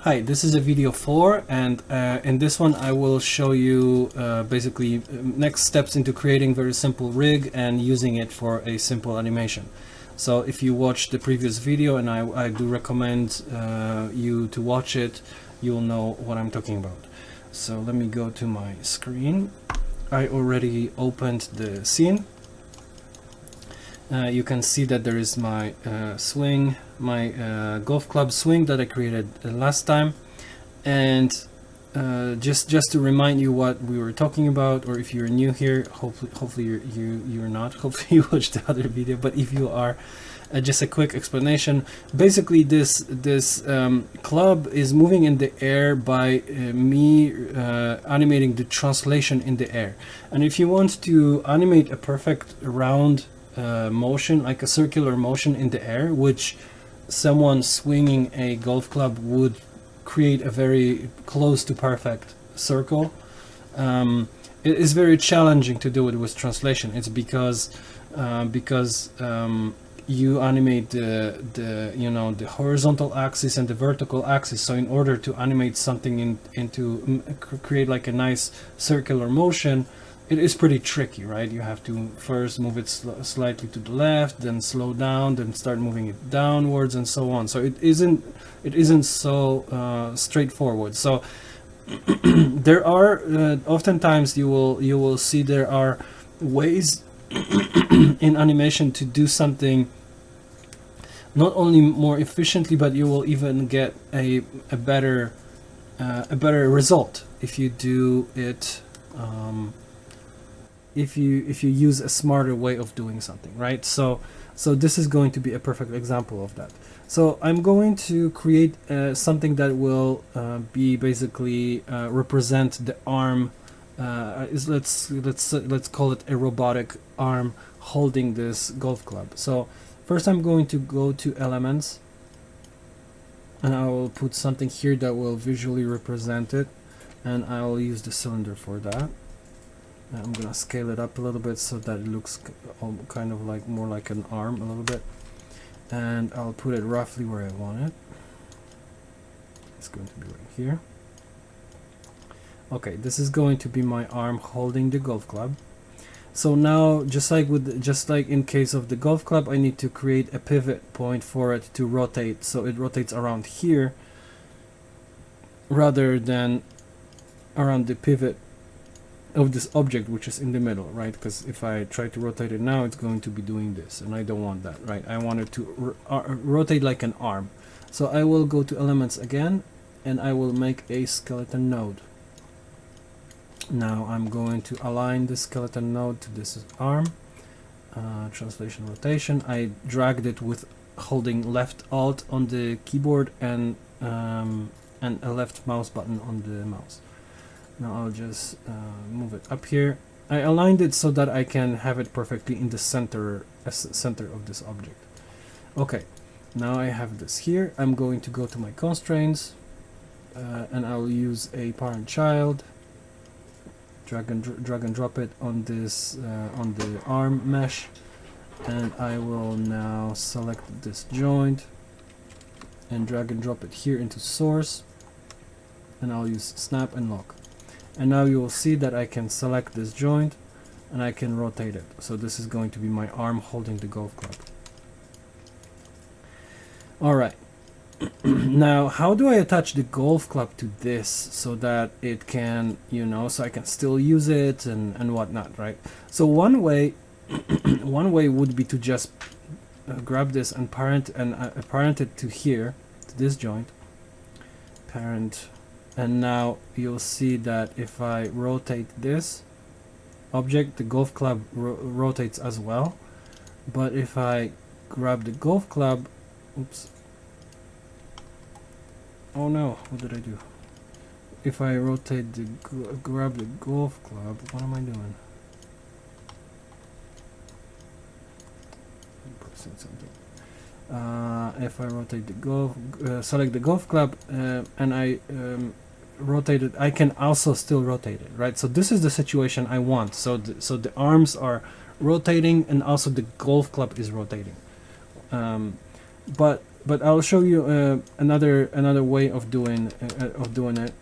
Hi, this is a video 4, and in this one I will show you basically next steps into creating very simple rig and using it for a simple animation. So if you watched the previous video, and I do recommend you to watch it, you'll know what I'm talking about. So let me go to my screen. I already opened the scene. You can see that there is my swing, my golf club swing that I created last time, and just to remind you what we were talking about, or if you're new here, hopefully you're not. Hopefully you watched the other video, but if you are, just a quick explanation. Basically, this club is moving in the air by me animating the translation in the air. And if you want to animate a perfect round motion, like a circular motion in the air, which someone swinging a golf club would create a very close to perfect circle, it is very challenging to do it with translation. It's because you animate the horizontal axis and the vertical axis. So in order to animate something into create like a nice circular motion, it is pretty tricky, right? You have to first move it slightly to the left, then slow down, then start moving it downwards, and so on. So it isn't so straightforward. So there are oftentimes you will see there are ways in animation to do something not only more efficiently, but you will even get a better result if you do it. If you use a smarter way of doing something, right? So this is going to be a perfect example of that. So I'm going to create something that will be basically represent the arm. Let's call it a robotic arm holding this golf club. So first I'm going to go to elements, and I will put something here that will visually represent it, and I will use the cylinder for that. I'm gonna scale it up a little bit so that it looks kind of like more like an arm a little bit, and I'll put it roughly where I want it. It's going to be right here. Okay, this is going to be my arm holding the golf club. So now, just like in case of the golf club, I need to create a pivot point for it to rotate, so it rotates around here rather than around the pivot of this object, which is in the middle, right? Because if I try to rotate it now, it's going to be doing this, and I don't want that, right? I want it to rotate like an arm. So I will go to elements again, and I will make a skeleton node. Now I'm going to align the skeleton node to this arm. Translation rotation. I dragged it with holding left alt on the keyboard and a left mouse button on the mouse. Now I'll just move it up here. I aligned it so that I can have it perfectly in the center of this object. Okay, now I have this here. I'm going to go to my constraints, and I'll use a parent-child. Drag and drop it on this on the arm mesh, and I will now select this joint and drag and drop it here into source, and I'll use snap and lock. And now you will see that I can select this joint and I can rotate it. So this is going to be my arm holding the golf club. All right. Now, how do I attach the golf club to this so that it can, so I can still use it and whatnot, right? So one way would be to just grab this and parent it to here, to this joint, parent. And now you'll see that if I rotate this object, the golf club rotates as well. But if I grab the golf club, oops. Oh no, what did I do? If I rotate grab the golf club, what am I doing? Something. If I rotate the select the golf club, and I rotate it, I can also still rotate it, right? So this is the situation I want. So the arms are rotating, and also the golf club is rotating. But but I'll show you another way of doing it.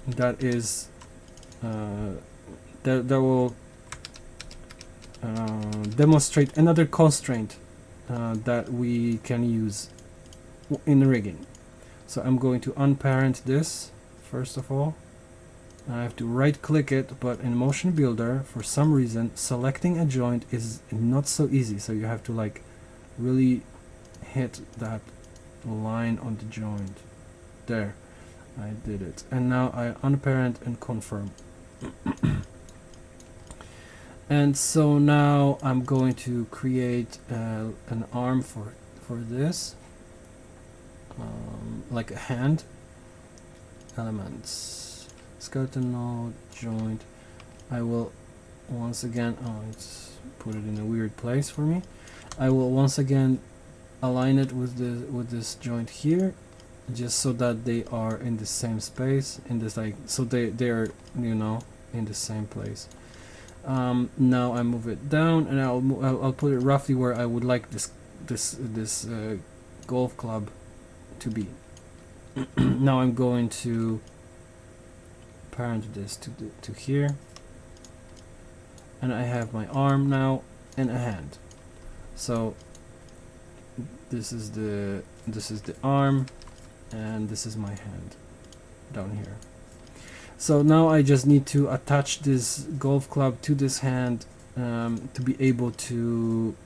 That is that will demonstrate another constraint that we can use in rigging. So I'm going to unparent this first of all. I have to right click it, but in Motion Builder for some reason selecting a joint is not so easy, so you have to like really hit that line on the joint. There, I did it, and now I unparent and confirm. And so now I'm going to create an arm for this, like a hand. Elements, skeleton node, joint. I will once again, it's put it in a weird place for me. I will once again align it with this joint here, just so that they are in the same space, in this like, so they are, you know, in the same place. Now I move it down, and I'll put it roughly where I would like this golf club to be. Now I'm going to parent this to here, and I have my arm now and a hand. So this is the arm, and this is my hand down here. So now I just need to attach this golf club to this hand to be able to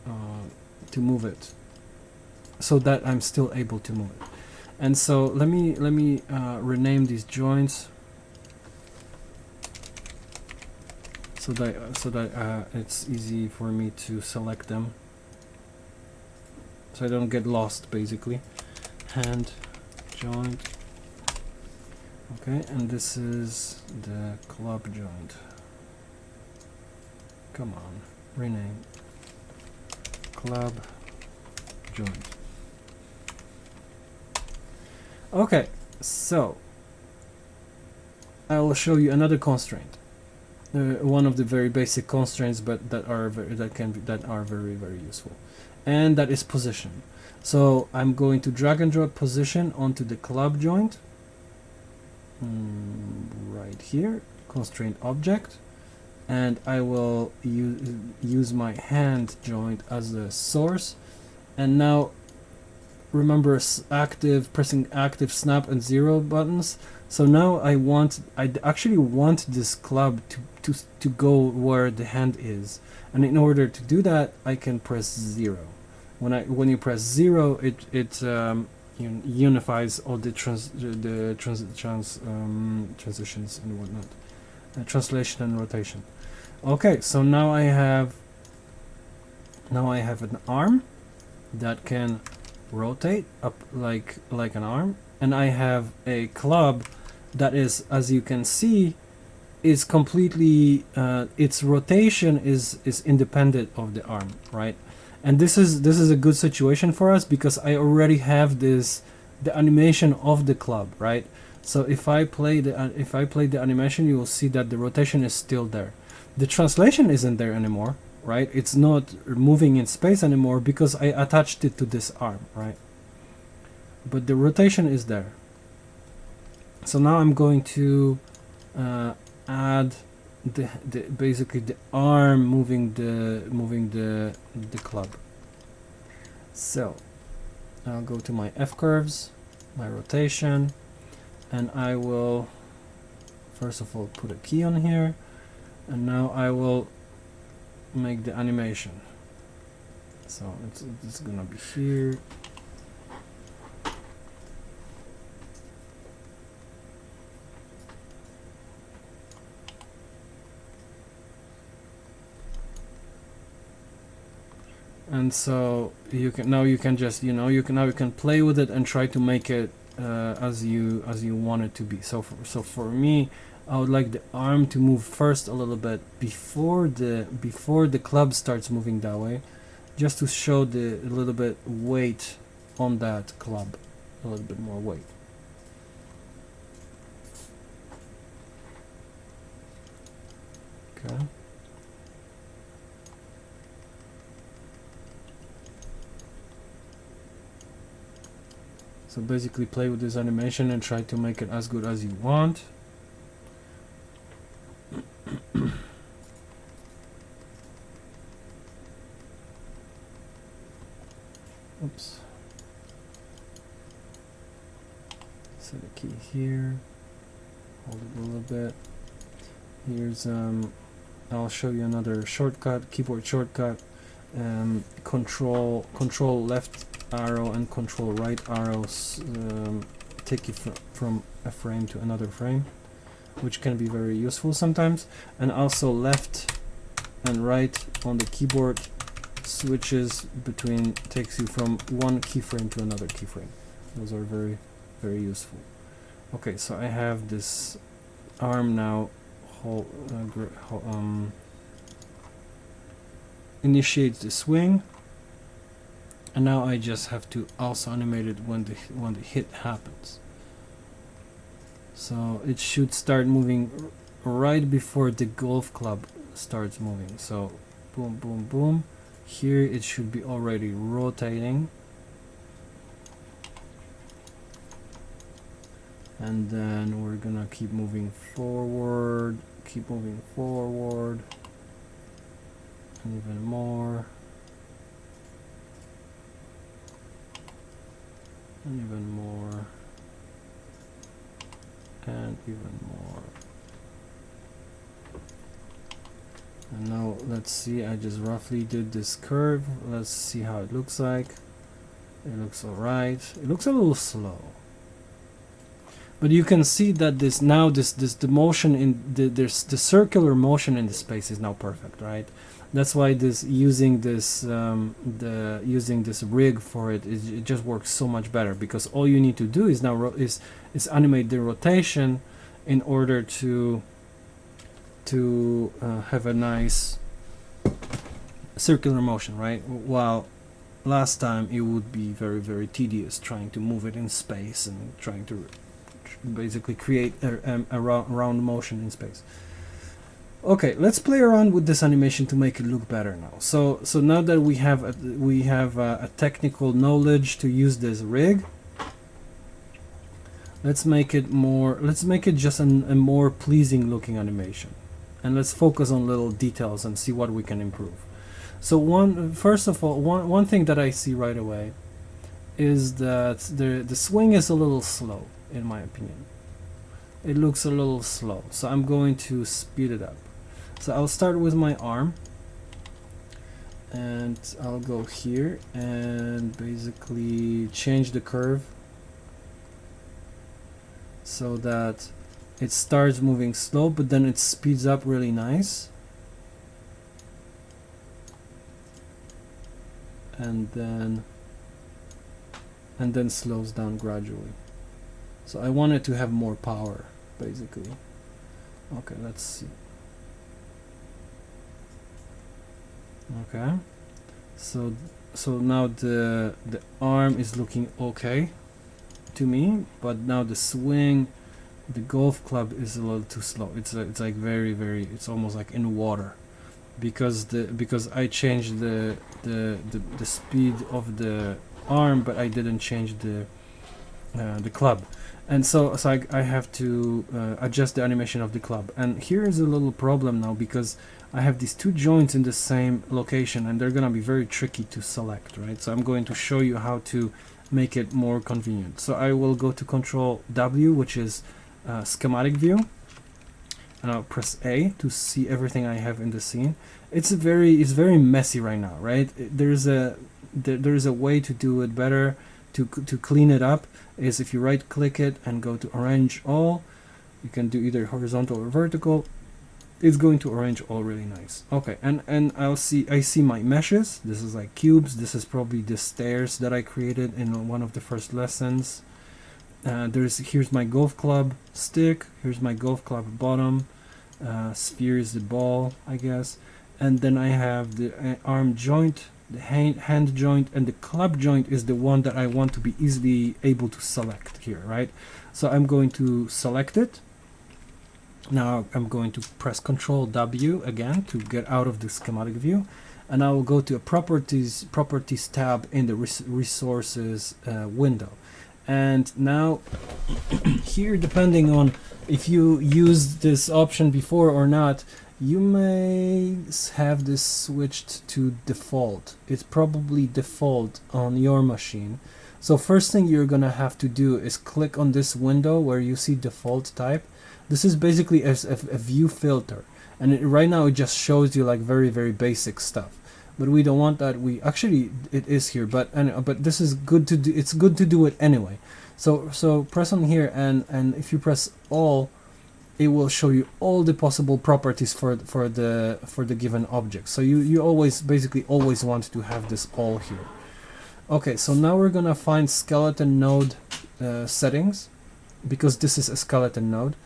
move it, so that I'm still able to move it. And so let me rename these joints so that it's easy for me to select them, so I don't get lost basically. Hand joint. Okay, and this is the club joint. Come on, rename club joint. Okay, so I will show you another constraint, one of the very basic constraints, but that are very useful, and that is position. So I'm going to drag and drop position onto the club joint, right here, constraint object, and I will use my hand joint as the source. And now remember pressing active, snap, and 0 buttons. So now I actually want this club to go where the hand is, and in order to do that I can press 0. When you press 0, it unifies all the transitions and whatnot, translation and rotation. Okay, so now I have an arm that can rotate up like an arm, and I have a club that is, as you can see, is completely its rotation is independent of the arm, right? And this is a good situation for us because I already have the animation of the club, right? So if I play the animation, you will see that the rotation is still there. The translation isn't there anymore, right? It's not moving in space anymore because I attached it to this arm, right? But the rotation is there. So now I'm going to add basically the arm moving the club. So I'll go to my F curves, my rotation, and I will first of all put a key on here, and now I will make the animation. So it's gonna be here. And so you can just, you can play with it and try to make it as you want it to be. So for me, I would like the arm to move first a little bit before the club starts moving that way, just to show a little bit weight on that club, a little bit more weight. Okay. So basically play with this animation and try to make it as good as you want. Oops. Set a key here. Hold it a little bit. Here's I'll show you another shortcut, keyboard shortcut. Control left arrow and control right arrows take you from a frame to another frame, which can be very useful sometimes. And also left and right on the keyboard switches between, takes you from one keyframe to another keyframe. Those are very, very useful. Okay, so I have this arm now. Initiate the swing, and now I just have to also animate it when the hit happens. So it should start moving right before the golf club starts moving. So boom, boom, boom. Here it should be already rotating, and then we're gonna keep moving forward, and even more, and even more, and even more. And now let's see, I just roughly did this curve. Let's see how it looks like. It looks alright. It looks a little slow, but you can see that the motion in the circular motion in the space is now perfect, right? That's why using this rig for it just works so much better, because all you need to do is now is animate the rotation in order to have a nice circular motion, right? While last time it would be very, very tedious trying to move it in space and trying to basically create a round motion in space. Okay, let's play around with this animation to make it look better now. So now that we have a technical knowledge to use this rig, let's make it just a more pleasing looking animation, and let's focus on little details and see what we can improve. So first of all, one thing that I see right away is that the swing is a little slow, in my opinion. It looks a little slow, so I'm going to speed it up. So I'll start with my arm, and I'll go here and basically change the curve so that it starts moving slow, but then it speeds up really nice, and then slows down gradually. So I want it to have more power, basically. Okay, let's see. Okay, so now the arm is looking okay to me, but now the swing, the golf club is a little too slow. It's like very, very, it's almost like in water, because I changed the speed of the arm, but I didn't change the club. And so I have to adjust the animation of the club. And here is a little problem now, because I have these two joints in the same location, and they're gonna be very tricky to select, right? So I'm going to show you how to make it more convenient. So I will go to Control W, which is schematic view, and I'll press A to see everything I have in the scene. It's very messy right now, right? There's a way to do it better, to clean it up, is if you right click it and go to arrange all. You can do either horizontal or vertical. It's going to arrange all really nice. Okay, and I see my meshes. This is like cubes. This is probably the stairs that I created in one of the first lessons. Here's my golf club stick. Here's my golf club bottom. Sphere is the ball, I guess. And then I have the arm joint, the hand joint, and the club joint is the one that I want to be easily able to select here, right? So I'm going to select it. Now I'm going to press Control W again to get out of the schematic view, and I will go to a properties tab in the resources window. And now here, depending on if you used this option before or not, you may have this switched to default. It's probably default on your machine. So first thing you're gonna have to do is click on this window where you see default type. This is basically a view filter, and right now it just shows you like very basic stuff. But we don't want that. We actually, it is here, but this is good to do. It's good to do it anyway. So press on here, and if you press all, it will show you all the possible properties for the given object. So you always basically always want to have this all here. Okay, so now we're gonna find skeleton node settings, because this is a skeleton node.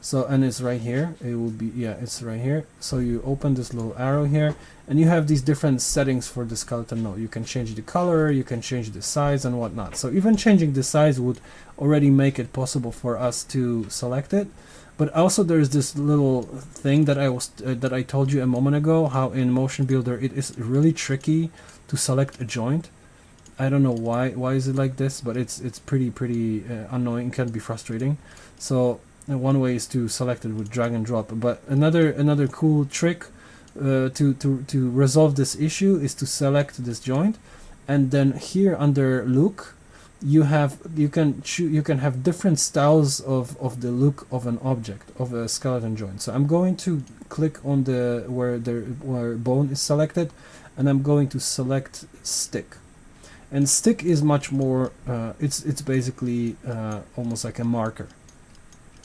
So, and it's right here. It will be, yeah, it's right here. So you open this little arrow here, and you have these different settings for the skeleton node. You can change the color, you can change the size and whatnot. So even changing the size would already make it possible for us to select it. But also there's this little thing that I told you a moment ago, how in Motion Builder it is really tricky to select a joint. I don't know why is it like this, but it's pretty annoying. It can be frustrating. So one way is to select it with drag and drop. But another cool trick to resolve this issue is to select this joint, and then here under look, you can have different styles of the look of an object, of a skeleton joint. So I'm going to click on the where bone is selected, and I'm going to select stick. And stick is much more it's basically almost like a marker,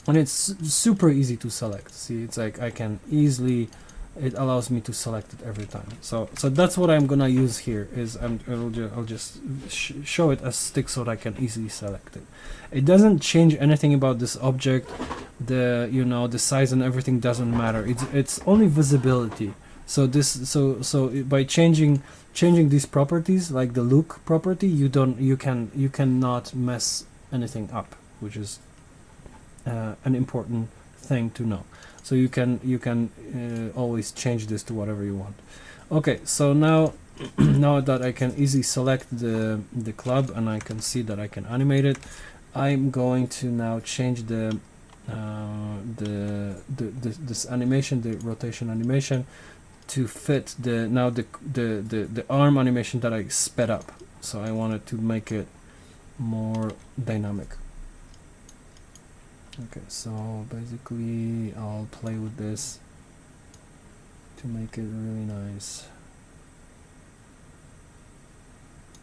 and it's super easy to select. See, it's like I can easily, it allows me to select it every time. So that's what I'm gonna use here. Is I'll just show it as stick so that I can easily select it. It doesn't change anything about this object. The size and everything doesn't matter. It's only visibility. So by changing these properties, like the look property, you cannot mess anything up, which is an important thing to know. So you can always change this to whatever you want. Okay, so now now that I can easily select the club and I can see that I can animate it, I'm going to now change this animation, the rotation animation, to fit the arm animation that I sped up. So I wanted to make it more dynamic. Okay, so basically I'll play with this to make it really nice.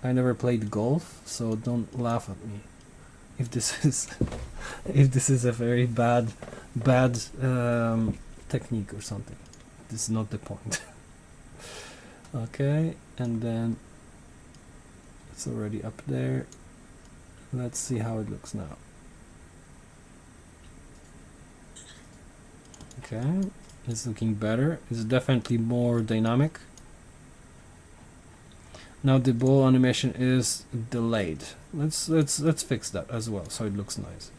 I never played golf, so don't laugh at me if this is if this is a very bad technique or something. This is not the point. Okay, and then it's already up there. Let's see how it looks now. Okay, it's looking better. It's definitely more dynamic. Now the ball animation is delayed. Let's fix that as well so it looks nice.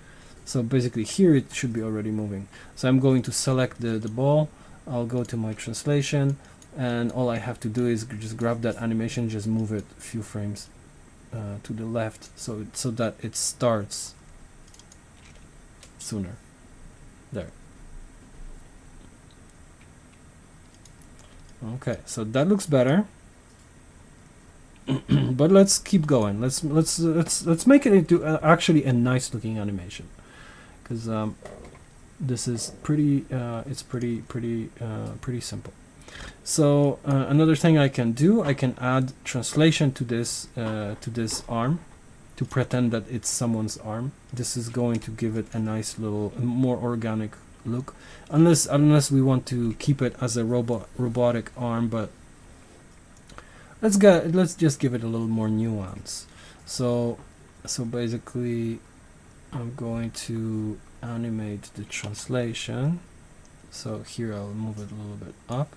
So basically here it should be already moving. So I'm going to select the ball. I'll go to my translation, and all I have to do is just grab that animation, just move it a few frames to the left so that it starts sooner. There. Okay, so that looks better. But let's keep going. Let's make it into actually a nice looking animation, because this is pretty pretty simple. So another thing I can do, I can add translation to this arm to pretend that it's someone's arm. This is going to give it a nice little more organic look, unless we want to keep it as a robotic arm, but let's just give it a little more nuance. So basically I'm going to animate the translation. So here I'll move it a little bit up.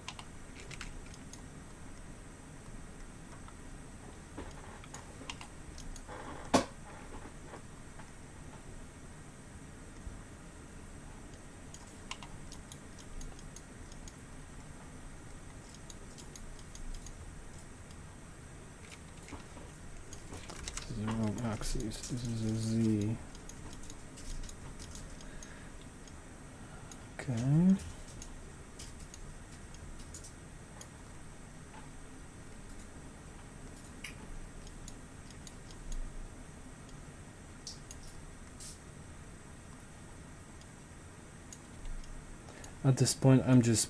axis. This is a Z. Okay. At this point, I'm just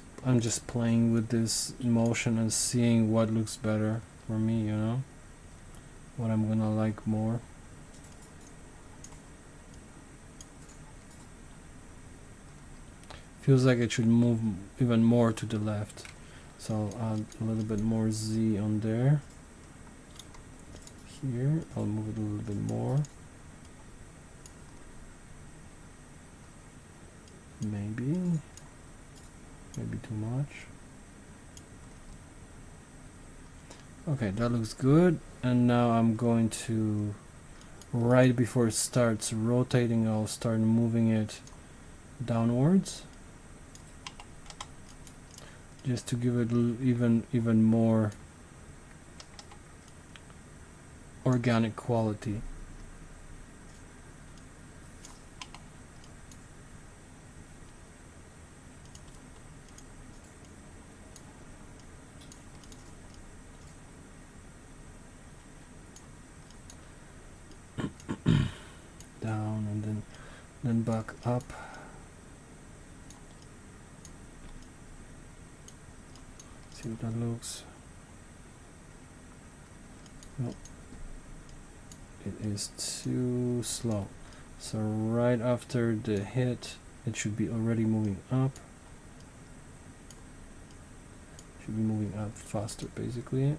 playing with this motion and seeing what looks better for me, you know, what I'm gonna like more. Feels like it should move even more to the left, so I'll add a little bit more Z on there. Here, I'll move it a little bit more. Maybe too much. Okay, that looks good. And now I'm going to, right before it starts rotating, I'll start moving it downwards, just to give it even more organic quality. Down and then back up. See what that looks. No, it is too slow. So right after the hit, it should be already moving up. Should be moving up faster, basically.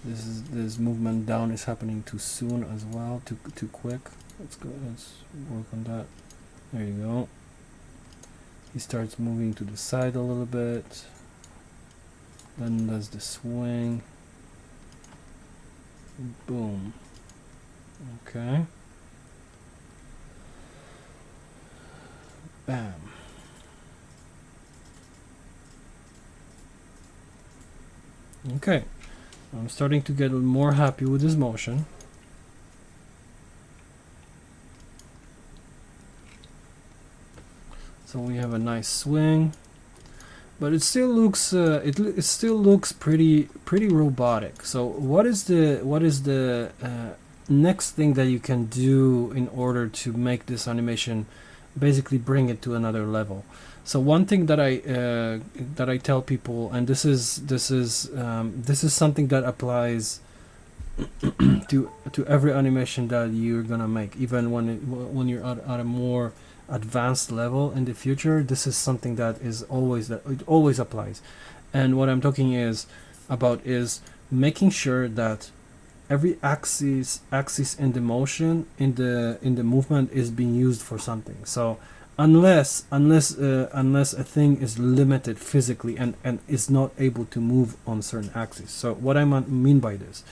This movement down is happening too soon as well, too quick. Let's work on that. There you go. He starts moving to the side a little bit, then does the swing. Boom. Okay. Bam. Okay. I'm starting to get more happy with this motion. So we have a nice swing, but it still looks it still looks pretty robotic. So what is the next thing that you can do in order to make this animation, basically bring it to another level? So one thing that I tell people, and this is something that applies to every animation that you're gonna make, even when you're at a more advanced level in the future. This is something that it always applies. And what I'm talking about is making sure that every axis in the motion, in the movement, is being used for something. So unless a thing is limited physically and is not able to move on certain axes. So what I mean by this,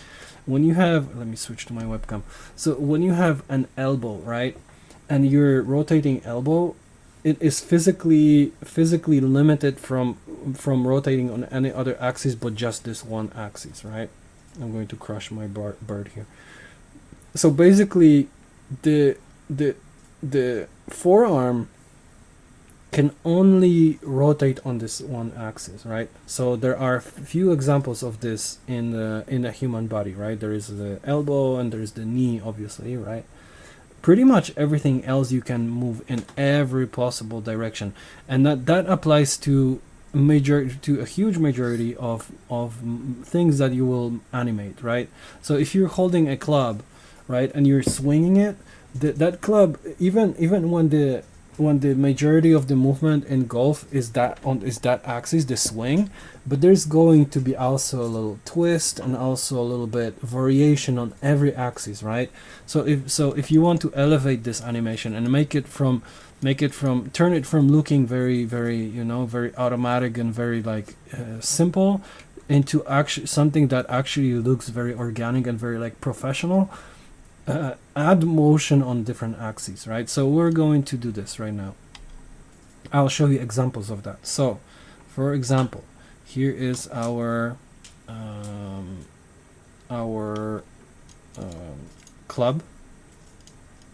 when you have, let me switch to my webcam. So when you have an elbow, right, and you're rotating elbow, it is physically limited from rotating on any other axis but just this one axis, right? I'm going to crush my bird here. So basically the forearm can only rotate on this one axis, right? So there are few examples of this in a human body, right? There is the elbow and there is the knee, obviously, right? Pretty much everything else you can move in every possible direction, and that applies to a huge majority of things that you will animate, right? So if you're holding a club, right, and you're swinging it, that club, even when the majority of the movement in golf is that axis, the swing, but there's going to be also a little twist and also a little bit variation on every axis, right? So if you want to elevate this animation and turn it from looking very very automatic and very like simple into actually something that actually looks very organic and very like professional, add motion on different axes, right? So we're going to do this right now. I'll show you examples of that. So for example, here is our our club,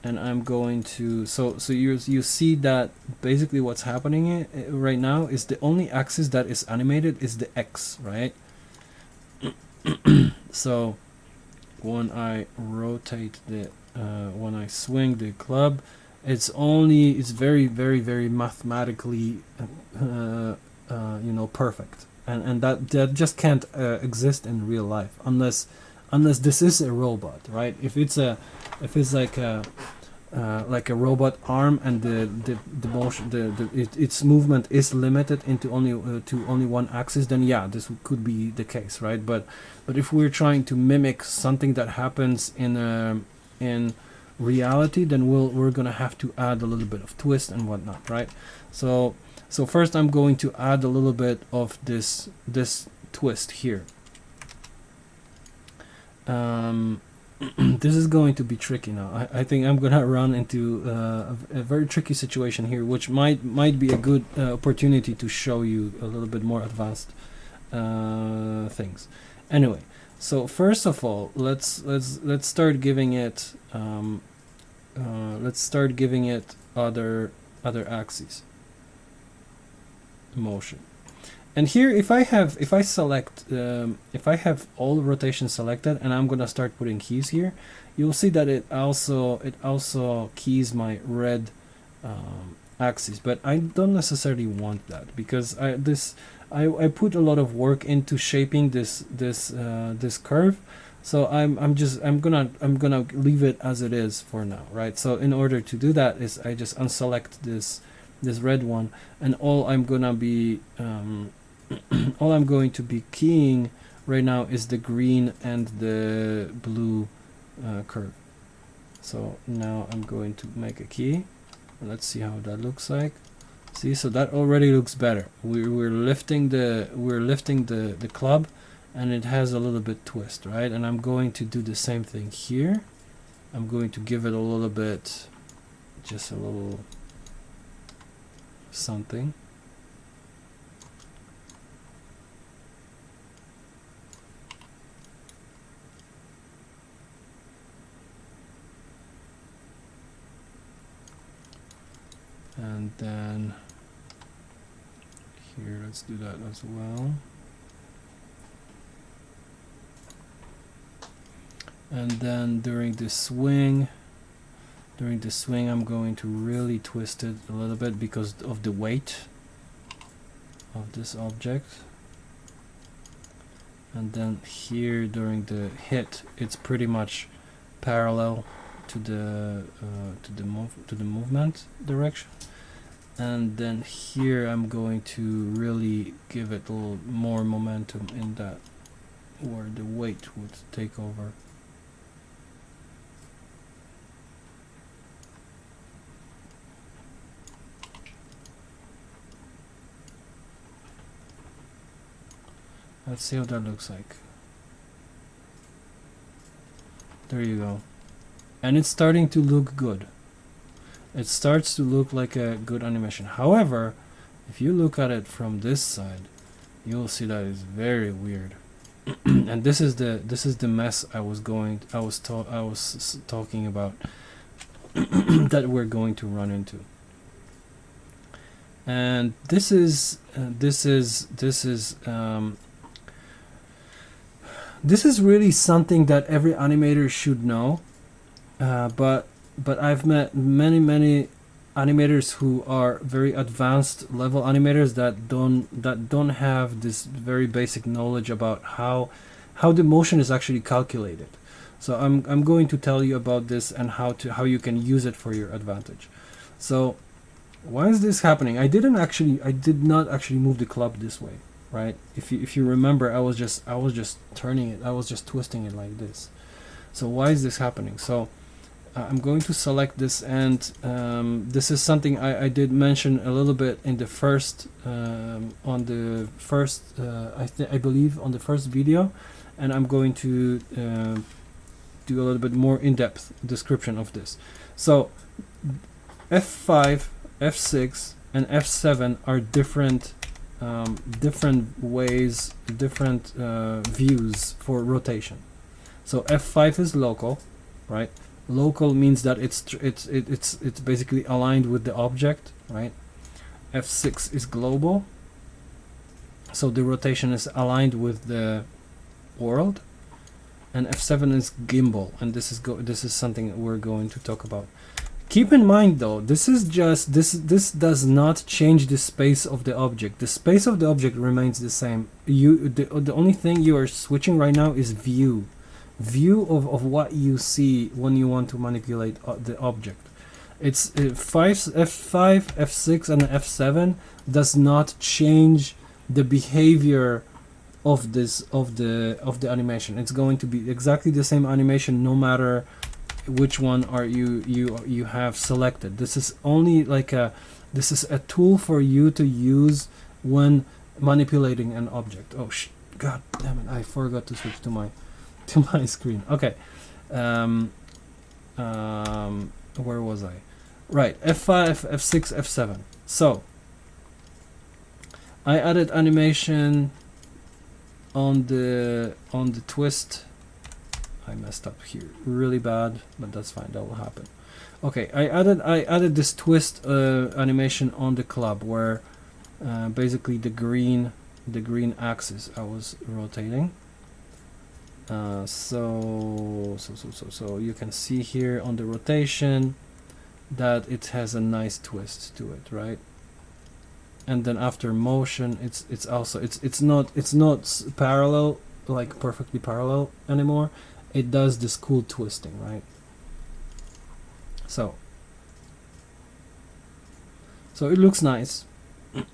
and I'm going to, so you see that basically what's happening right now is the only axis that is animated is the X, right? So when I rotate the when I swing the club, it's very mathematically you know, perfect, and that just can't exist in real life unless this is a robot, right? If it's like a robot arm, and the motion, its movement is limited into only to only one axis, then yeah, this could be the case, right? But if we're trying to mimic something that happens in reality, then we're gonna have to add a little bit of twist and whatnot, right? So first I'm going to add a little bit of this twist here. This is going to be tricky now. I think I'm gonna run into a very tricky situation here, which might be a good opportunity to show you a little bit more advanced things. Anyway, so first of all, let's start giving it other axes motion. And here, if I select, if I have all rotation selected, and I'm gonna start putting keys here, you'll see that it also keys my red axis. But I don't necessarily want that, because I put a lot of work into shaping this curve. So I'm gonna leave it as it is for now, right? So in order to do that, is I just unselect this red one, and all I'm gonna be all I'm going to be keying right now is the green and the blue curve. So now I'm going to make a key. Let's see how that looks like. See, so that already looks better. We're lifting the club, and it has a little bit twist, right? And I'm going to do the same thing here. I'm going to give it a little bit, just a little something. And then here, let's do that as well. And then during the swing, I'm going to really twist it a little bit because of the weight of this object. And then here during the hit, it's pretty much parallel to the movement direction. And then here I'm going to really give it a little more momentum in that, where the weight would take over. Let's see how that looks like. There you go. And it's starting to look good. It starts to look like a good animation. However, if you look at it from this side, you'll see that it's very weird. And this is the mess I was talking about that we're going to run into. And this is really something that every animator should know, but I've met many animators who are very advanced level animators that don't have this very basic knowledge about how the motion is actually calculated. So I'm going to tell you about this and how you can use it for your advantage. So why is this happening? I did not actually move the club this way, right? If you remember, I was just turning it, I was just twisting it like this. So why is this happening? So I'm going to select this, and this is something I did mention a little bit in the first I believe on the first video, and I'm going to do a little bit more in-depth description of this. So F5, F6 and F7 are different ways, different views for rotation. So F5 is local, right? Local means that it's basically aligned with the object, right? F6 is global, so the rotation is aligned with the world, and F7 is gimbal, and this is something we're going to talk about. Keep in mind though, this does not change the space of the object. The space of the object remains the same. The only thing you are switching right now is view of what you see when you want to manipulate the object. It's F5, F6, and F7 does not change the behavior of the animation. It's going to be exactly the same animation no matter which one are you have selected. This is only like this is a tool for you to use when manipulating an object. Oh god damn it, I forgot to switch to my screen. Okay, where was I? Right, F5, F6, F7. So I added animation on the twist. I messed up here really bad, but that's fine, that will happen. Okay, I added this twist animation on the club where basically the green axis I was rotating. So you can see here on the rotation that it has a nice twist to it, right? And then after motion, it's also it's not parallel, like perfectly parallel anymore. It does this cool twisting, right? So it looks nice.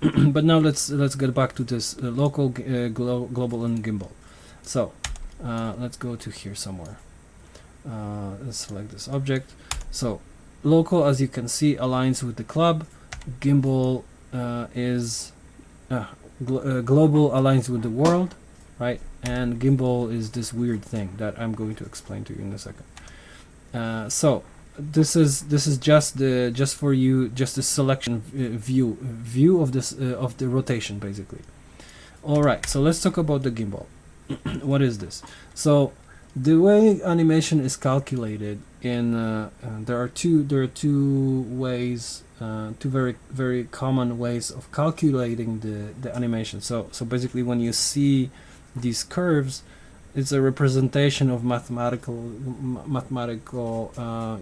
But now let's get back to this local, global, and gimbal. So let's go to here somewhere. Let's select this object. So local, as you can see, aligns with the club. Gimbal is global, aligns with the world, right? And gimbal is this weird thing that I'm going to explain to you in a second. So this is just for you, just a selection view of this of the rotation, basically. All right, so let's talk about the gimbal. What is this? So the way animation is calculated in there are two ways, two very common ways of calculating the animation. So basically, when you see these curves, it's a representation of mathematical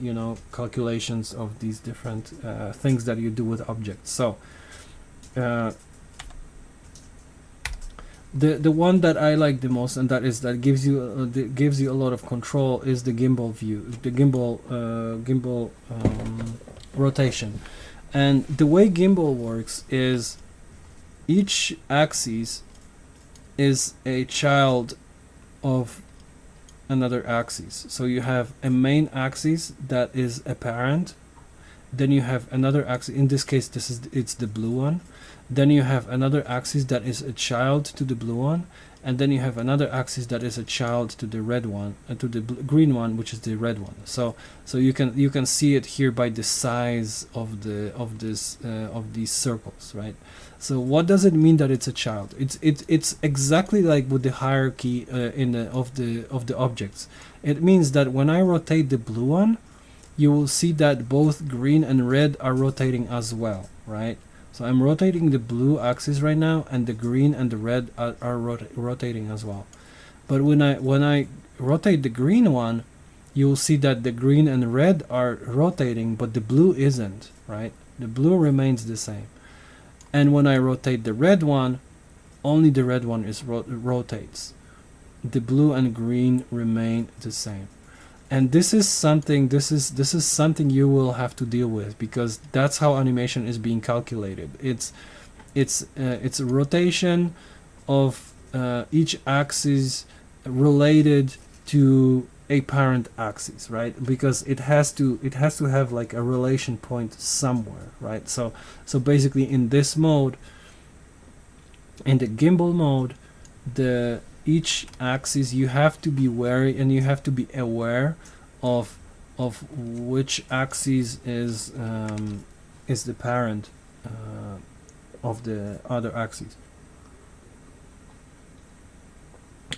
you know, calculations of these different things that you do with objects. So the one that I like the most, and that gives you a lot of control, is the gimbal view, the gimbal rotation. And the way gimbal works is each axis is a child of another axis. So you have a main axis that is a parent, then you have another axis, in this case it's the blue one, then you have another axis that is a child to the blue one, and then you have another axis that is a child to the red one, and to the green one, which is the red one. So you can see it here by the size of these circles, right? So what does it mean that it's a child? It's exactly like with the hierarchy of the objects. It means that when I rotate the blue one, you will see that both green and red are rotating as well, right? So I'm rotating the blue axis right now, and the green and the red are rotating as well. But when I rotate the green one, you'll see that the green and red are rotating, but the blue isn't, right? The blue remains the same. And when I rotate the red one, only the red one is rotates. The blue and green remain the same. And this is something you will have to deal with, because that's how animation is being calculated. It's a rotation of each axis related to a parent axis, right? Because it has to have like a relation point somewhere, right? So basically, in this mode, in the gimbal mode, each axis, you have to be wary and you have to be aware of which axis is the parent of the other axis,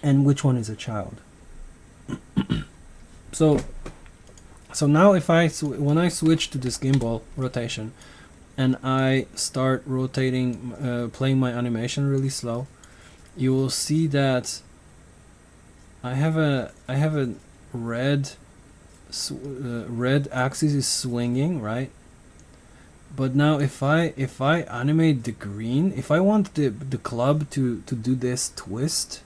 and which one is a child. So now if when I switch to this gimbal rotation and I start rotating, playing my animation really slow, you will see that I have a red red axis is swinging, right? But now if I animate the green, if I want the club to do this twist,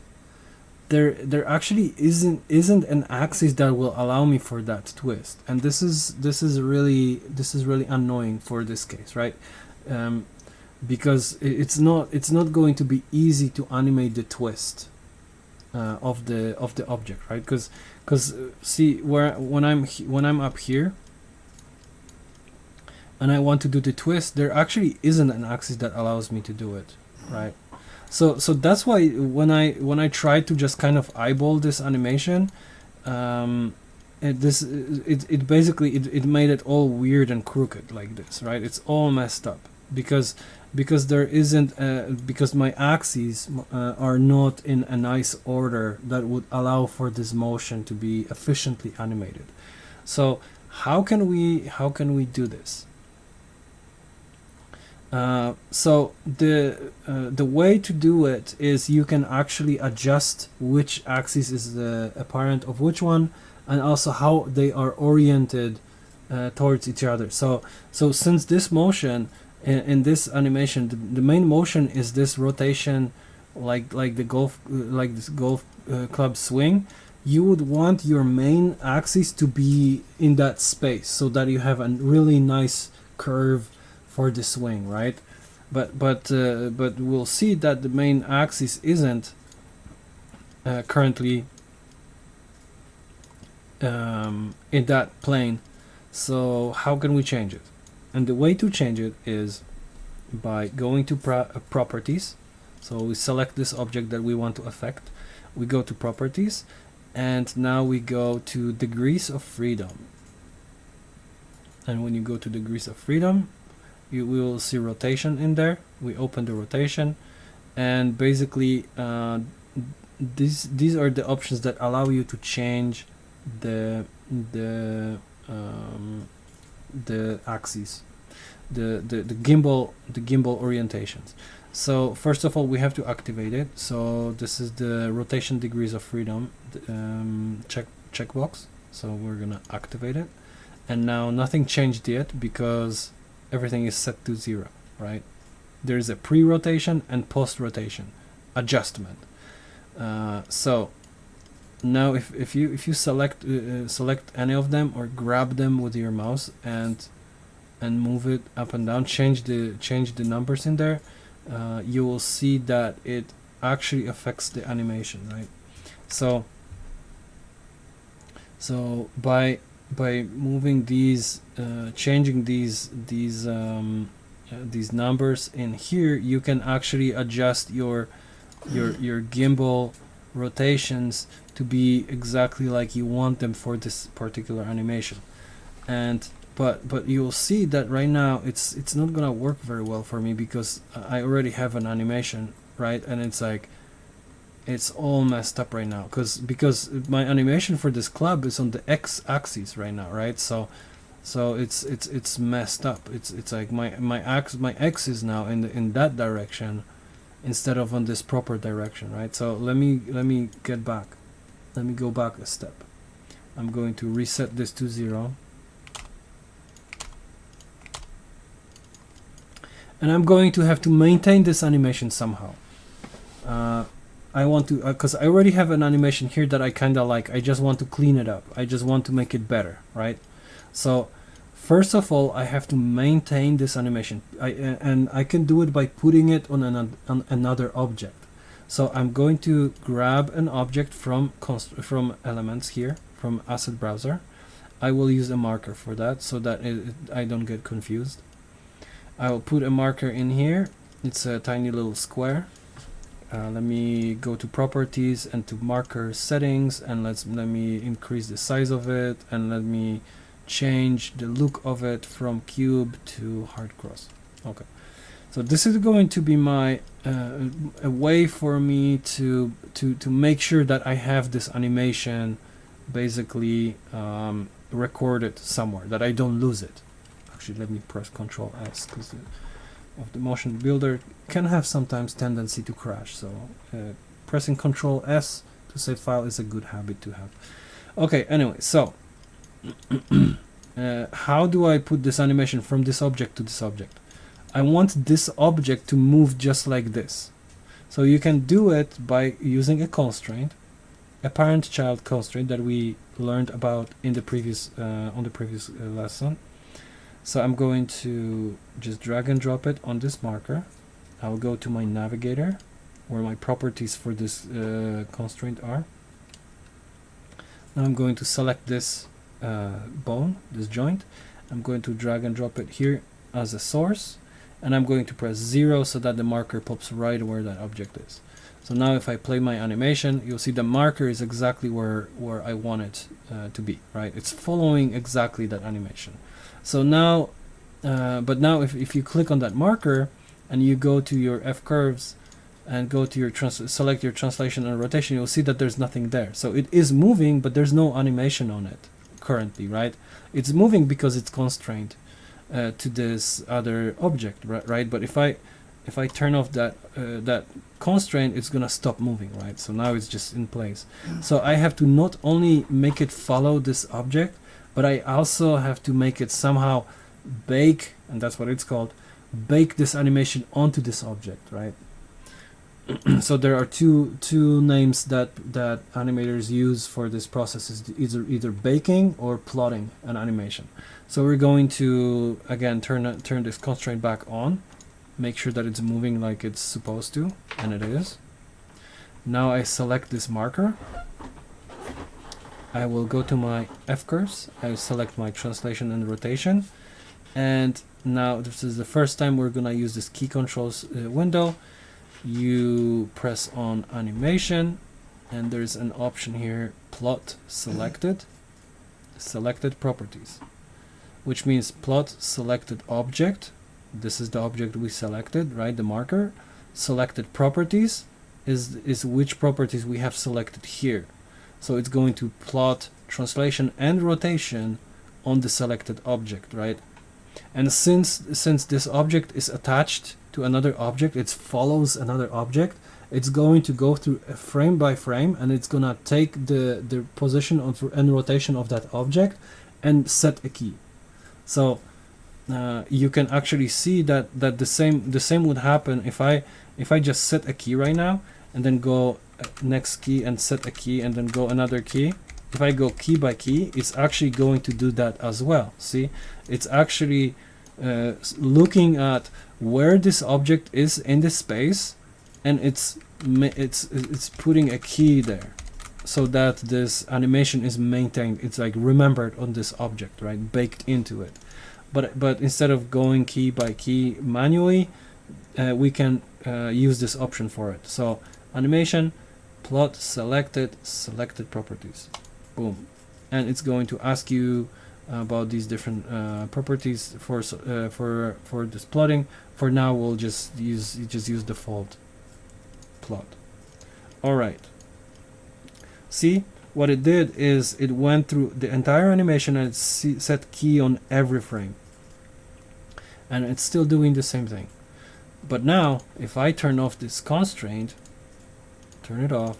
there actually isn't an axis that will allow me for that twist, and this is really annoying for this case, right? Because it's not going to be easy to animate the twist of the object, right? Because see, when I'm up here and I want to do the twist, there actually isn't an axis that allows me to do it, right? So that's why when I try to just kind of eyeball this animation, it basically made it all weird and crooked like this, right? It's all messed up because there isn't because my axes are not in a nice order that would allow for this motion to be efficiently animated. So how can we do this? So the way to do it is you can actually adjust which axis is the apparent of which one, and also how they are oriented towards each other. So since this motion in this animation, the main motion is this rotation, like the golf this golf club swing, you would want your main axis to be in that space so that you have a really nice curve for the swing, right? But we'll see that the main axis isn't currently in that plane. So how can we change it? And the way to change it is by going to properties. So we select this object that we want to affect, we go to properties, and now we go to degrees of freedom. And when you go to degrees of freedom, you will see rotation in there. We open the rotation, and basically these are the options that allow you to change the axes, the gimbal orientations. So first of all, we have to activate it. So this is the rotation degrees of freedom checkbox. So we're gonna activate it, and now nothing changed yet because everything is set to 0, right? There's a pre-rotation and post-rotation adjustment. So now if you select any of them or grab them with your mouse and move it up and down, change the numbers in there, you will see that it actually affects the animation, right? So by moving these, changing these numbers in here, you can actually adjust your gimbal rotations to be exactly like you want them for this particular animation. And but you'll see that right now it's not gonna work very well for me because I already have an animation, right? And it's like it's all messed up right now because my animation for this club is on the x-axis right now, right? So it's messed up. It's like my x is now in that direction instead of on this proper direction, right? So let me get back. Let me go back a step. I'm going to reset this to 0. And I'm going to have to maintain this animation somehow. I want to, because I already have an animation here that I kind of like. I just want to clean it up. I just want to make it better, right? So first of all, I have to maintain this animation. And I can do it by putting it on another object. So I'm going to grab an object from elements here, from asset browser. I will use a marker for that so that I don't get confused. I will put a marker in here. It's a tiny little square. Let me go to properties and to marker settings, and let me increase the size of it, and let me change the look of it from cube to hard cross. Okay, so this is going to be my a way for me to make sure that I have this animation basically record it somewhere, that I don't lose it. Actually, let me press Control S, because of the motion builder can have sometimes tendency to crash. So pressing Control S to save file is a good habit to have. Okay, anyway, so how do I put this animation from this object to this object? I want this object to move just like this. So you can do it by using a constraint, a parent-child constraint that we learned about in the previous on the previous lesson. So I'm going to just drag and drop it on this marker. I'll go to my navigator, where my properties for this constraint are. Now I'm going to select this bone, this joint. I'm going to drag and drop it here as a source, and I'm going to press 0 so that the marker pops right where that object is. So now if I play my animation, you'll see the marker is exactly where I want it to be, right? It's following exactly that animation. So now, but now if you click on that marker and you go to your F curves and go to your select your translation and rotation, you'll see that there's nothing there. So it is moving, but there's no animation on it currently, right? It's moving because it's constrained to this other object, right? But if I turn off that that constraint, it's gonna stop moving, right? So now it's just in place. So I have to not only make it follow this object, but I also have to make it somehow bake, and that's what it's called, bake this animation onto this object, right? So there are two names that animators use for this process, is either baking or plotting an animation. So we're going to again turn this constraint back on, make sure that it's moving like it's supposed to, and it is. Now I select this marker. I will go to my F curves. I select my translation and rotation, and now this is the first time we're gonna use this key controls window. You press on animation, and there's an option here, plot selected, selected properties, which means plot selected object. This is the object we selected, right? The marker. Selected properties is which properties we have selected here. So it's going to plot translation and rotation on the selected object, right? And since this object is attached to another object, it follows another object, it's going to go through a frame by frame, and it's gonna take the position and rotation of that object and set a key. So you can actually see that the same would happen if I just set a key right now and then go next key and set a key and then go another key. If I go key by key, it's actually going to do that as well. See, it's actually looking at where this object is in the space, and it's putting a key there so that this animation is maintained. It's like remembered on this object, right? Baked into it. But instead of going key by key manually, we can use this option for it. So animation, plot selected properties, boom, and it's going to ask you about these different properties for this plotting. For now, we'll just use default plot. All right. See, what it did is it went through the entire animation and it set key on every frame, and it's still doing the same thing. But now, if I turn off this constraint, turn it off,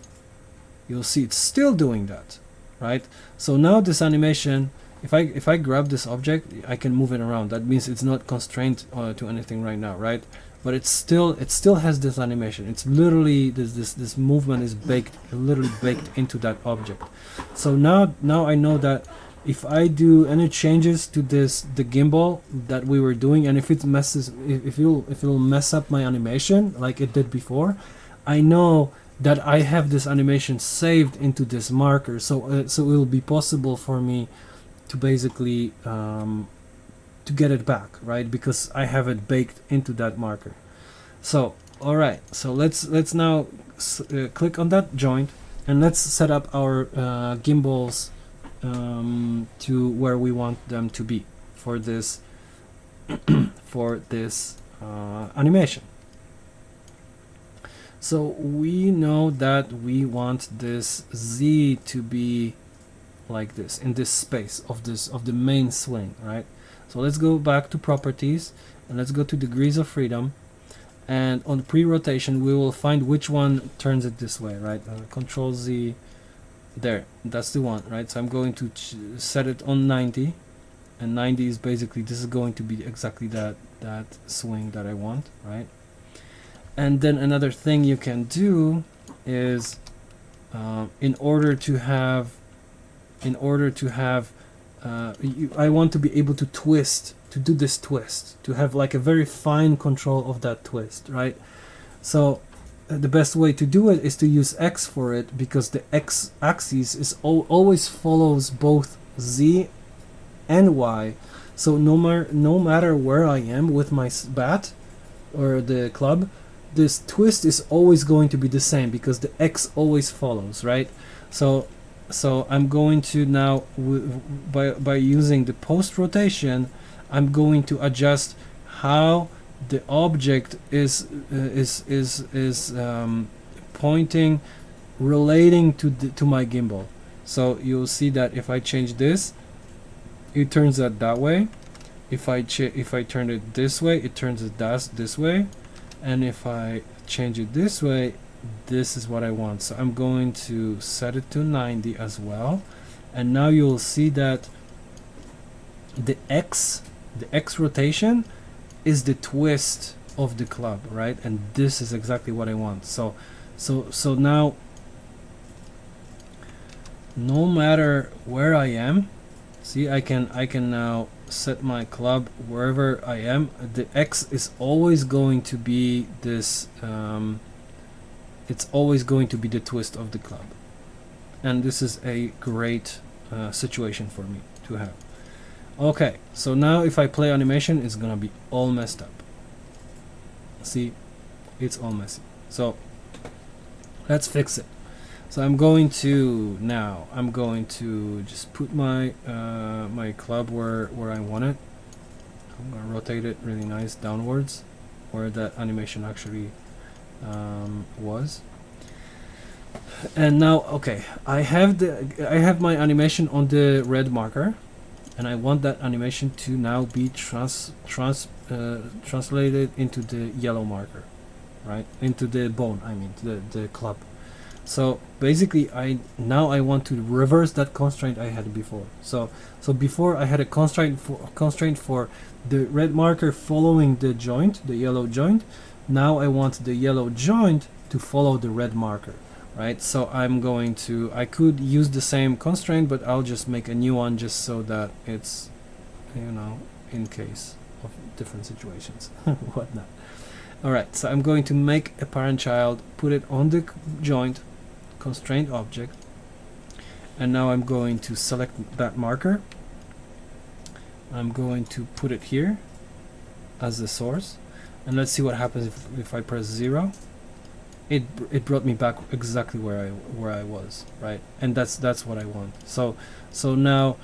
you'll see it's still doing that, right? So now this animation, if I grab this object, I can move it around. That means it's not constrained to anything right now, right? But it still has this animation. It's literally this movement is literally baked into that object. So now I know that if I do any changes to the gimbal that we were doing, and if it messes, if it'll mess up my animation like it did before, I know that I have this animation saved into this marker. So it will be possible for me to basically to get it back, right? Because I have it baked into that marker. So all right, so let's now click on that joint, and let's set up our gimbals to where we want them to be for this for this animation. So we know that we want this Z to be like this, in this space of the main swing, right? So let's go back to properties and let's go to degrees of freedom, and on pre-rotation we will find which one turns it this way, right? Control Z, there, that's the one, right? So I'm going to set it on 90, and 90 is basically, this is going to be exactly that swing that I want, right? And then another thing you can do is in order to have I want to be able to twist, to do this twist, to have like a very fine control of that twist, right? So the best way to do it is to use X for it, because the X axis is always follows both Z and Y. So no matter where I am with my bat or the club, this twist is always going to be the same, because the X always follows, right? So I'm going to now, by using the post rotation, I'm going to adjust how the object is pointing, relating to my gimbal. So you'll see that if I change this, it turns it that way. If I turn it this way, it turns it this way. And if I change it this way, this is what I want. So I'm going to set it to 90 as well, and now you'll see that the X rotation is the twist of the club, right? And this is exactly what I want. So now, no matter where I am, see, I can now set my club wherever I am. The X is always going to be this it's always going to be the twist of the club, and this is a great situation for me to have. Okay, so now if I play animation, it's gonna be all messed up. See, it's all messy. So let's fix it. So I'm going to just put my my club where I want it. I'm gonna rotate it really nice downwards, where that animation actually was. And now, okay, I have my animation on the red marker, and I want that animation to now be translated into the yellow marker, right? Into the bone, I mean, the club. So basically, I want to reverse that constraint I had before. So before I had a constraint for the red marker following the joint, the yellow joint. Now I want the yellow joint to follow the red marker, right? So I could use the same constraint, but I'll just make a new one just so that it's, in case of different situations, whatnot. All right, so I'm going to make a parent-child, put it on the joint, constraint object, and now I'm going to select that marker. I'm going to put it here as the source. And let's see what happens if I press 0. It brought me back exactly where I was, right? And that's what I want. So now,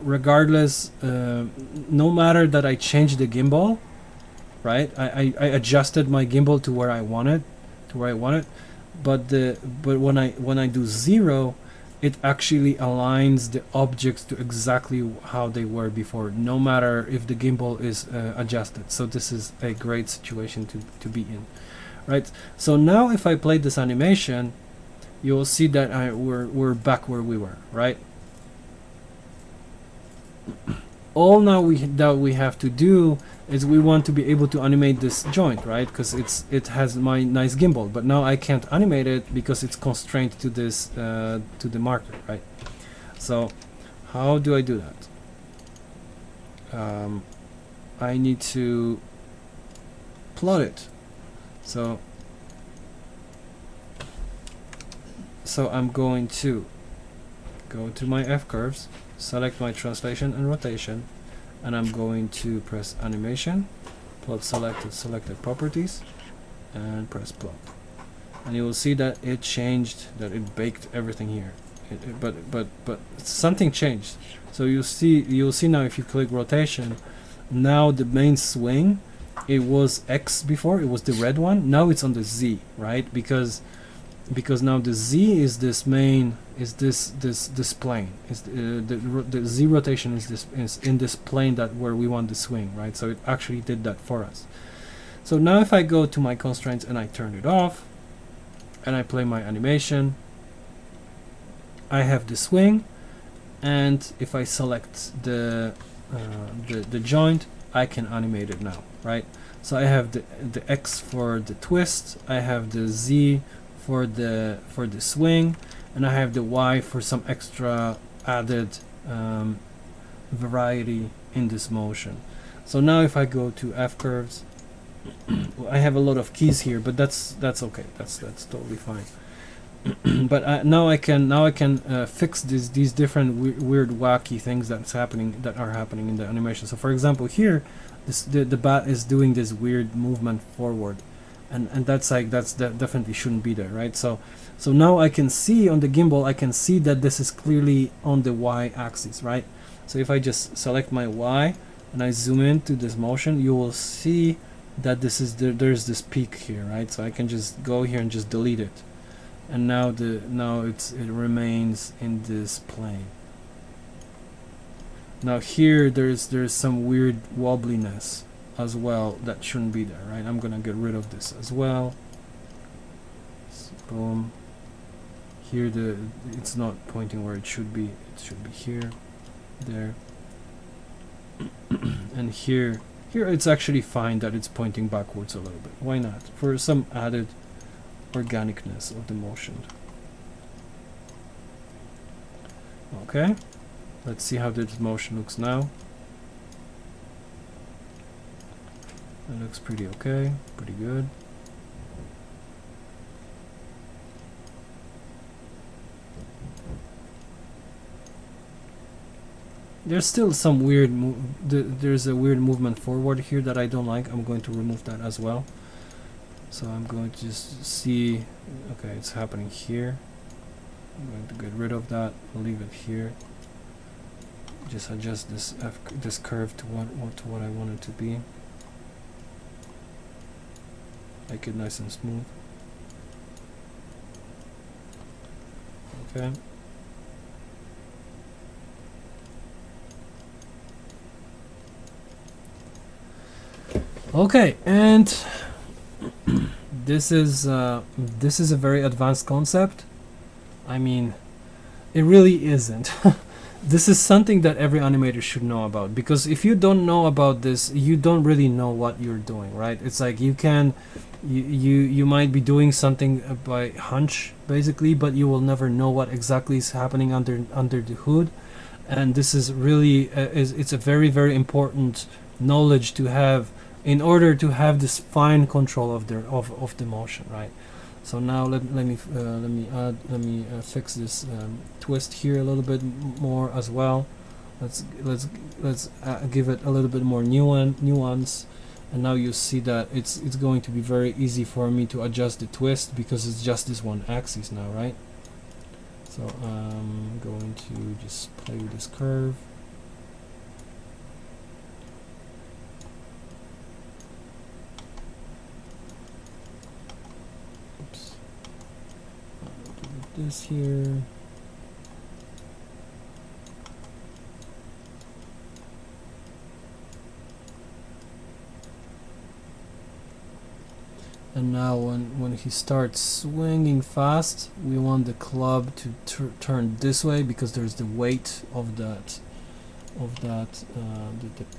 regardless, no matter that I changed the gimbal, right? I adjusted my gimbal to where I want it, but when I do 0, it actually aligns the objects to exactly how they were before, no matter if the gimbal is adjusted. So this is a great situation to be in, right? So now if I play this animation, you'll see that we're back where we were, right? All now that we have to do is we want to be able to animate this joint, right? Because it has my nice gimbal, but now I can't animate it because it's constrained to this to the marker, right? So how do I do that? I need to plot it. So I'm going to go to my F curves, select my translation and rotation, and I'm going to press animation, plot selected properties, and press plot. And you will see that it changed, that it baked everything here. But something changed. So you'll see now if you click rotation, now the main swing, it was X before, it was the red one, now it's on the Z, right? Because now the Z is this main is this plane. Is the Z rotation is in this plane that where we want the swing, right? So it actually did that for us. So now if I go to my constraints and I turn it off and I play my animation, I have the swing, and if I select the joint, I can animate it now, right? So I have the X for the twist, I have the Z for the swing, and I have the Y for some extra added variety in this motion. So now if I go to F curves, I have a lot of keys here, but that's okay. That's totally fine. But now I can fix these different weird wacky things that are happening in the animation. So for example, here the bat is doing this weird movement forward, and that definitely shouldn't be there, right? So now I can see on the gimbal, I can see that this is clearly on the Y axis, right? So if I just select my Y and I zoom into this motion, you will see that there's this peak here, right? So I can just go here and just delete it, and now it remains in this plane. Now here there's some weird wobbliness as well that shouldn't be there, right? I'm gonna get rid of this as well. So boom. Here it's not pointing where it should be. It should be here, there, and here it's actually fine that it's pointing backwards a little bit. Why not? For some added organicness of the motion. Okay, let's see how this motion looks now. It looks pretty okay, pretty good. There's still some weird there's a weird movement forward here that I don't like. I'm going to remove that as well. So I'm going to just see, okay, it's happening here. I'm going to get rid of that, leave it here. Just adjust this curve to what I want it to be. Make it nice and smooth. Okay. Okay, and this is a very advanced concept. I mean, it really isn't. This is something that every animator should know about, because if you don't know about this, you don't really know what you're doing, right? It's like you might be doing something by hunch basically, but you will never know what exactly is happening under the hood. And this is really it's a very, very important knowledge to have in order to have this fine control of the motion, right? So now let me fix this twist here a little bit more as well. Let's give it a little bit more nuance, and now you see that it's going to be very easy for me to adjust the twist because it's just this one axis now, right? So I'm going to just play with this curve. This here. And now when he starts swinging fast, we want the club to turn this way because there's the weight of the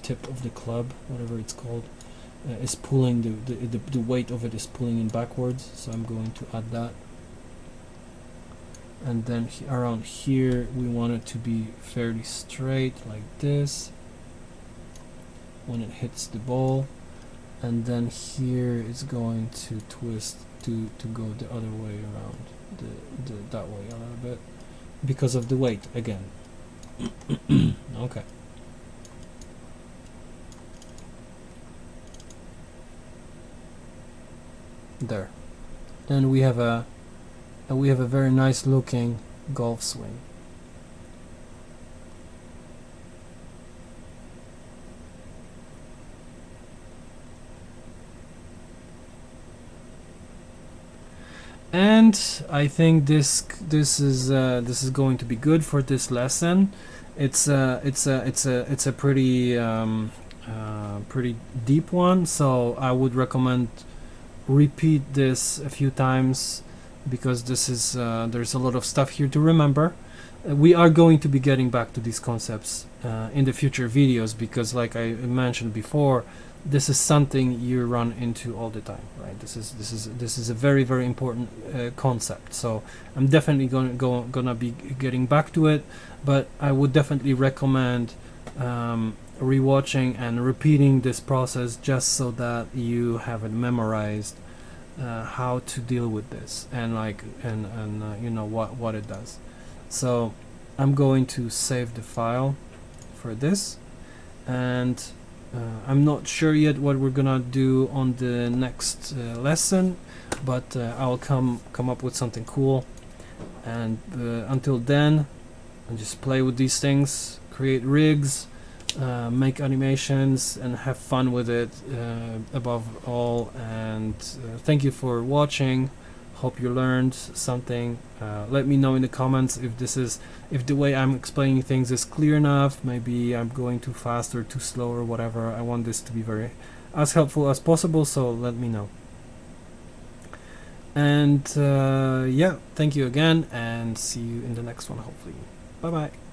tip of the club, whatever it's called, is pulling the weight of it is pulling in backwards. So I'm going to add that. And then around here we want it to be fairly straight like this when it hits the ball, and then here it's going to twist to go the other way around, that way a little bit because of the weight again. Okay. There. Then we have a very nice looking golf swing. And I think this is going to be good for this lesson. It's a pretty deep one, so I would recommend repeat this a few times, because this is there's a lot of stuff here to remember. We are going to be getting back to these concepts in the future videos, because like I mentioned before, this is something you run into all the time, right? This is a very, very important concept. So I'm definitely gonna be getting back to it, but I would definitely recommend rewatching and repeating this process, just so that you have it memorized, how to deal with this, and you know what it does. So I'm going to save the file for this, and I'm not sure yet what we're gonna do on the next lesson, but I'll come up with something cool. And until then, I'll just play with these things, create rigs, make animations, and have fun with it above all. And thank you for watching. Hope you learned something. Let me know in the comments if the way I'm explaining things is clear enough. Maybe I'm going too fast or too slow or whatever. I want this to be as helpful as possible, so let me know. And yeah, thank you again, and see you in the next one, hopefully. Bye bye.